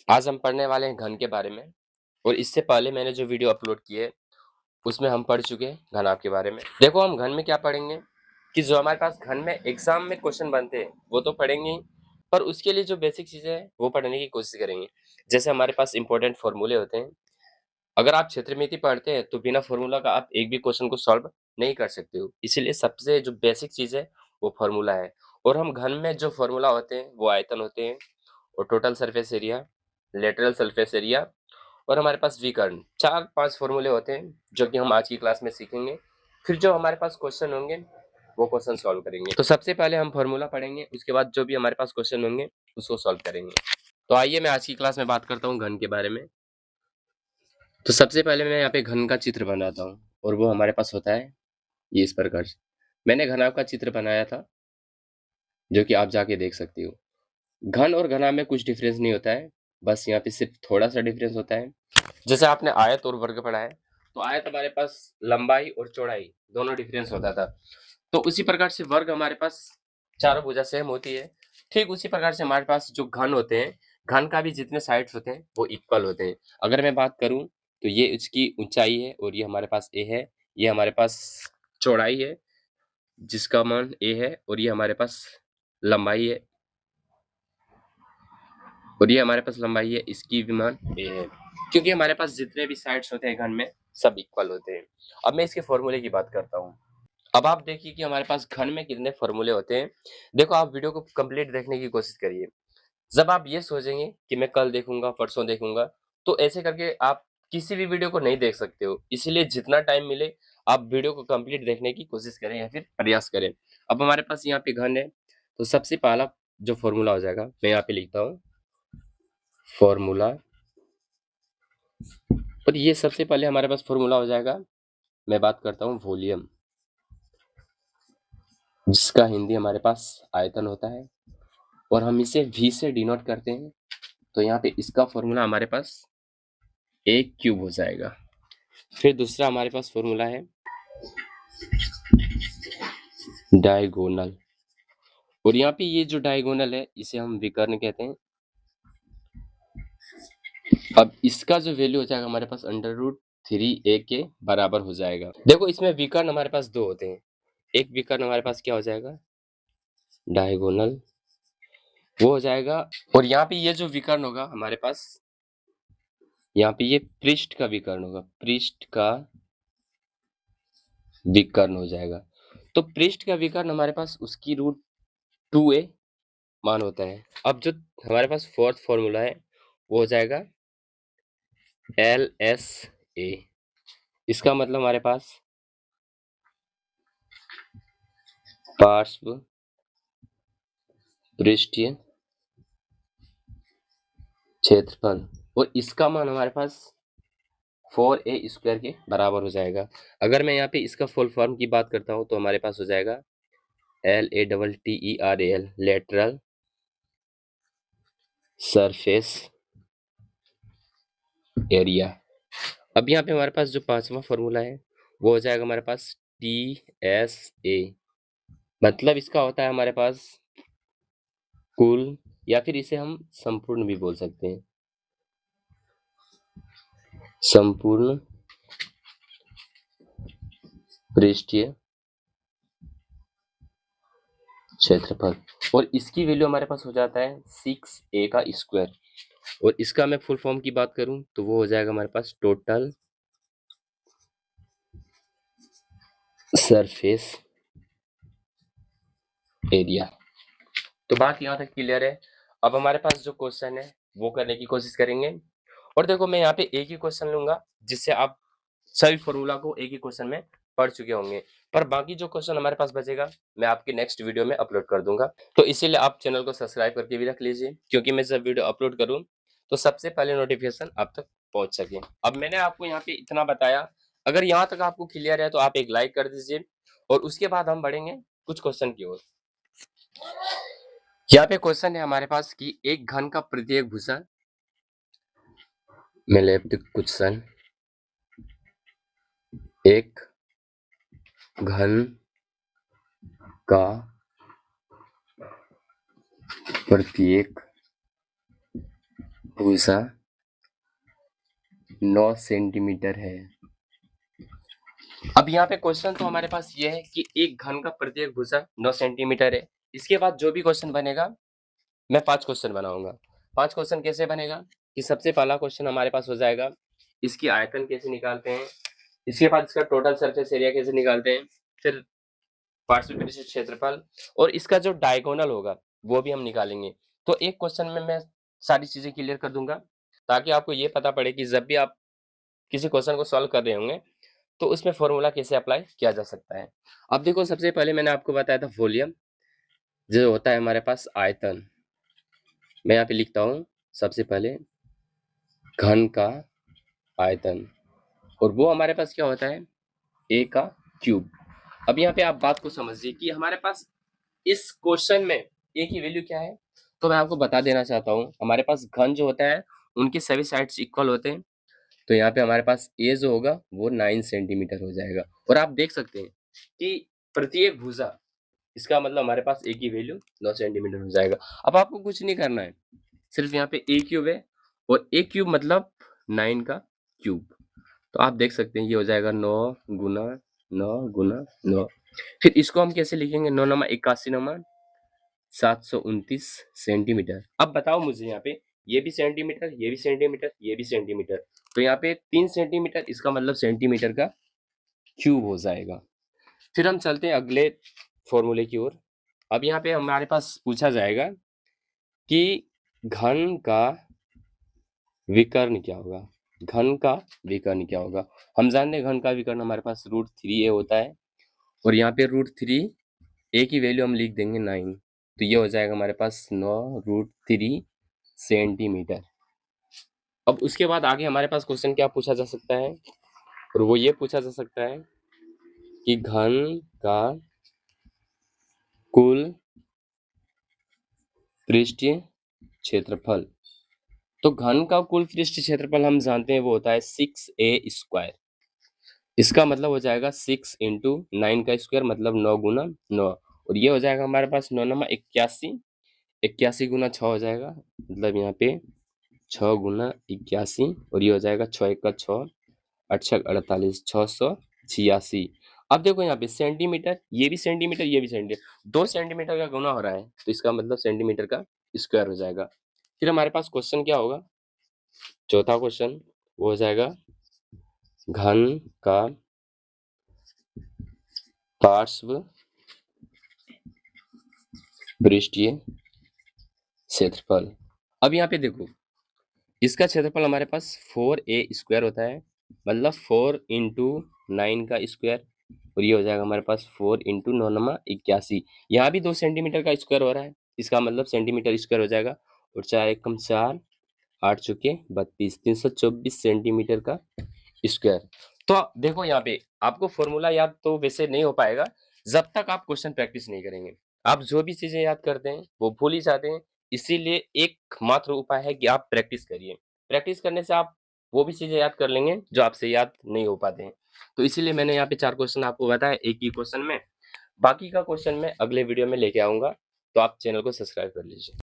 आज हम पढ़ने वाले हैं घन के बारे में। और इससे पहले मैंने जो वीडियो अपलोड की है उसमें हम पढ़ चुके हैं घनाभ के बारे में। देखो हम घन में क्या पढ़ेंगे कि जो हमारे पास घन में एग्जाम में क्वेश्चन बनते हैं वो तो पढ़ेंगे ही, पर उसके लिए जो बेसिक चीजें हैं वो पढ़ने की कोशिश करेंगे। जैसे हमारे पास इंपॉर्टेंट फॉर्मूले होते हैं। अगर आप क्षेत्रमिति पढ़ते हैं तो बिना फॉर्मूला का आप एक भी क्वेश्चन को सॉल्व नहीं कर सकते हो। इसीलिए सबसे जो बेसिक चीज है वो फॉर्मूला है। और हम घन में जो फॉर्मूला होते हैं वो आयतन होते हैं, और total surface area, lateral surface area, और हमारे पास विकर्ण। 4-5 फॉर्मूले होते हैं जो कि हम आज की क्लास में सीखेंगे। फिर जो हमारे पास क्वेश्चन होंगे वो क्वेश्चन सॉल्व करेंगे। तो सबसे पहले हम फॉर्मूला पढ़ेंगे, उसके बाद जो भी हमारे पास क्वेश्चन होंगे उसको सॉल्व करेंगे। तो आइए मैं आज की क्लास में बात करता हूँ घन के बारे में। तो सबसे पहले मैं यहाँ पे घन का चित्र बनाता हूँ, और वो हमारे पास होता है ये इस प्रकार से। मैंने घनाभ का चित्र बनाया था जो कि आप जाके देख सकती हो। घन और घनाभ में कुछ डिफरेंस नहीं होता है, बस यहाँ पे सिर्फ थोड़ा सा डिफरेंस होता है। जैसे आपने आयत और वर्ग पढ़ा है, तो आयत हमारे पास लंबाई और चौड़ाई दोनों डिफरेंस होता था। तो उसी प्रकार से वर्ग हमारे पास चारों भुजा सेम होती है। ठीक उसी प्रकार से हमारे पास जो घन होते हैं, घन का भी जितने साइड्स होते हैं वो इक्वल होते हैं। अगर मैं बात करूं तो ये इसकी ऊंचाई है और ये हमारे पास ए है, ये हमारे पास चौड़ाई है जिसका मान ए है, और ये हमारे पास लंबाई है, और ये हमारे पास लंबाई है, इसकी भी मान ए है। क्योंकि हमारे पास जितने भी साइड्स होते हैं घन में सब इक्वल होते हैं। अब मैं इसके फॉर्मूले की बात करता हूँ। अब आप देखिए कि हमारे पास घन में कितने फॉर्मूले होते हैं। देखो आप वीडियो को कंप्लीट देखने की कोशिश करिए। जब आप ये सोचेंगे कि मैं कल देखूंगा, परसों देखूंगा, तो ऐसे करके आप किसी भी वीडियो को नहीं देख सकते हो। इसीलिए जितना टाइम मिले आप वीडियो को कंप्लीट देखने की कोशिश करें या फिर प्रयास करें। अब हमारे पास यहाँ पे घन है, तो सबसे पहला जो फॉर्मूला हो जाएगा मैं यहाँ पे लिखता हूँ फॉर्मूला। और ये सबसे पहले हमारे पास फॉर्मूला हो जाएगा, मैं बात करता हूँ वॉल्यूम, जिसका हिंदी हमारे पास आयतन होता है, और हम इसे v से डिनोट करते हैं। तो यहाँ पे इसका फॉर्मूला हमारे पास a क्यूब हो जाएगा। फिर दूसरा हमारे पास फॉर्मूला है डायगोनल, और यहाँ पे ये जो डायगोनल है इसे हम विकर्ण कहते हैं। अब इसका जो वैल्यू हो जाएगा हमारे पास √3a के बराबर हो जाएगा। देखो इसमें विकर्ण हमारे पास दो होते हैं। एक विकर्ण हमारे पास क्या हो जाएगा, डायगोनल, वो हो जाएगा। और यहाँ पे ये जो विकर्ण होगा हमारे पास, यहाँ पे ये पृष्ठ का विकर्ण होगा, पृष्ठ का विकर्ण हो जाएगा। तो पृष्ठ का विकर्ण हमारे पास उसकी √2a मान होता है। अब जो हमारे पास फोर्थ फॉर्मूला है वो हो जाएगा LSA। इसका मतलब हमारे पास पार्श्व पृष्ठीय क्षेत्रफल, और इसका मान हमारे पास 4a² के बराबर हो जाएगा। अगर मैं यहाँ पे इसका फुल फॉर्म की बात करता हूँ तो हमारे पास हो जाएगा LATTERAL, लेटरल सरफेस एरिया। अब यहाँ पे हमारे पास जो पांचवा फॉर्मूला है वो हो जाएगा हमारे पास TSA, मतलब इसका होता है हमारे पास कुल, या फिर इसे हम संपूर्ण भी बोल सकते हैं, संपूर्ण पृष्ठीय क्षेत्रफल। और इसकी वैल्यू हमारे पास हो जाता है 6a का स्क्वायर। और इसका मैं फुल फॉर्म की बात करूं तो वो हो जाएगा हमारे पास टोटल सरफेस एरिया। तो बात यहाँ तक क्लियर है। अब हमारे पास जो क्वेश्चन है वो करने की कोशिश करेंगे। और देखो मैं यहाँ पे एक ही क्वेश्चन लूंगा जिससे आप सभी फॉर्मूला को एक ही क्वेश्चन में पढ़ चुके होंगे, पर बाकी जो क्वेश्चन हमारे पास बचेगा मैं आपके नेक्स्ट वीडियो में अपलोड कर दूंगा। तो इसीलिए आप चैनल को सब्सक्राइब करके भी रख लीजिए, क्योंकि मैं जब वीडियो अपलोड करूँ तो सबसे पहले नोटिफिकेशन आप तक पहुंच सके। अब मैंने आपको यहाँ पे इतना बताया, अगर यहाँ तक आपको क्लियर है तो आप एक लाइक कर दीजिए, और उसके बाद हम बढ़ेंगे कुछ क्वेश्चन की ओर। यहाँ पे क्वेश्चन है हमारे पास कि एक घन का प्रत्येक भुजा, मैं लेफ्ट क्वेश्चन, एक घन का प्रत्येक भूसा 9 सेंटीमीटर है। अब यहाँ पे क्वेश्चन तो हमारे पास ये है कि एक घन का प्रत्येक भुजा 9 सेंटीमीटर है। इसके बाद जो भी क्वेश्चन बनेगा मैं 5 क्वेश्चन बनाऊंगा। 5 क्वेश्चन कैसे बनेगा कि सबसे पहला क्वेश्चन हमारे पास हो जाएगा इसकी आयतन कैसे निकालते हैं, इसके बाद इसका टोटल सरफेस एरिया कैसे निकालते हैं, फिर पार्श्व विशिष्ट क्षेत्रफल और इसका जो डायगोनल होगा वो भी हम निकालेंगे। तो एक क्वेश्चन में मैं सारी चीजें क्लियर कर दूंगा ताकि आपको ये पता पड़े कि जब भी आप किसी क्वेश्चन को सॉल्व कर रहे होंगे तो उसमें फॉर्मूला कैसे अप्लाई किया जा सकता है। अब देखो सबसे पहले मैंने आपको बताया था वॉल्यूम, जो होता है हमारे पास आयतन। मैं यहाँ पे लिखता हूँ सबसे पहले घन का आयतन, और वो हमारे पास क्या होता है ए का क्यूब। अब यहाँ पे आप बात को समझिए कि हमारे पास इस क्वेश्चन में ए की वैल्यू क्या है। तो मैं आपको बता देना चाहता हूँ हमारे पास घन जो होता है उनके सभी साइड्स इक्वल होते हैं। तो यहाँ पे हमारे पास ए जो होगा वो 9 सेंटीमीटर हो जाएगा। और आप देख सकते हैं कि प्रत्येक भुजा, इसका मतलब हमारे पास ए की वैल्यू 9 सेंटीमीटर हो जाएगा। अब आपको कुछ नहीं करना है, सिर्फ यहाँ पे ए क्यूब है और ए क्यूब मतलब 9 का क्यूब। तो आप देख सकते हैं ये हो जाएगा 9 गुना 9 गुना 9। फिर इसको हम कैसे लिखेंगे, 9 नमा 81 नमा 729 सेंटीमीटर। अब बताओ मुझे यहाँ पे ये भी सेंटीमीटर, ये भी सेंटीमीटर, ये भी सेंटीमीटर, तो यहाँ पे 3 सेंटीमीटर, इसका मतलब सेंटीमीटर का क्यूब हो जाएगा। फिर हम चलते हैं अगले फॉर्मूले की ओर। अब यहाँ पे हमारे पास पूछा जाएगा कि घन का विकर्ण क्या होगा। घन का विकर्ण क्या होगा, हम जानते हैं घन का विकर्ण हमारे पास √3a होता है और यहाँ पे √3 a की वैल्यू हम लिख देंगे 9। तो ये हो जाएगा हमारे पास 9√3 सेंटीमीटर। अब उसके बाद आगे हमारे पास क्वेश्चन क्या पूछा जा सकता है, और वो ये पूछा जा सकता है कि घन का कुल पृष्ठीय क्षेत्रफल। तो घन का कुल पृष्ठीय क्षेत्रफल हम जानते हैं वो होता है 6a²। इसका मतलब हो जाएगा 6 × 9 का स्क्वायर मतलब 9 गुना 9, और ये हो जाएगा हमारे पास 9 नमा 81, 81 गुना 6 हो जाएगा, मतलब यहाँ पे 6 गुना 81, और ये हो जाएगा 6 × 1 = 6, 8 × 6 = 48, 686। अब देखो यहाँ पे सेंटीमीटर, ये भी सेंटीमीटर, ये भी सेंटीमीटर, 2 सेंटीमीटर का गुना हो रहा है तो इसका मतलब सेंटीमीटर का स्क्वायर हो जाएगा। फिर हमारे पास क्वेश्चन क्या होगा, चौथा क्वेश्चन वो हो जाएगा घन का पार्श्व पृष्ठीय क्षेत्रफल। अब यहाँ पे देखो इसका क्षेत्रफल हमारे पास 4a² होता है, मतलब 4 × 9 का स्क्वायर, और ये हो जाएगा हमारे पास 4 × 9 नमा 81। यहाँ भी 2 सेंटीमीटर का स्क्वायर हो रहा है, इसका मतलब सेंटीमीटर स्क्वायर हो जाएगा, और 4 × 1 = 4, 8 × 4 = 32, 324 सेंटीमीटर का स्क्वायर। तो देखो यहाँ पे आपको फॉर्मूला याद तो वैसे नहीं हो पाएगा जब तक आप क्वेश्चन प्रैक्टिस नहीं करेंगे। आप जो भी चीजें याद करते हैं वो भूल ही जाते हैं, इसीलिए एकमात्र उपाय है कि आप प्रैक्टिस करिए। प्रैक्टिस करने से आप वो भी चीजें याद कर लेंगे जो आपसे याद नहीं हो पाते हैं। तो इसीलिए मैंने यहाँ पे 4 क्वेश्चन आपको बताया एक ही क्वेश्चन में। बाकी का क्वेश्चन मैं अगले वीडियो में लेके आऊंगा, तो आप चैनल को सब्सक्राइब कर लीजिए।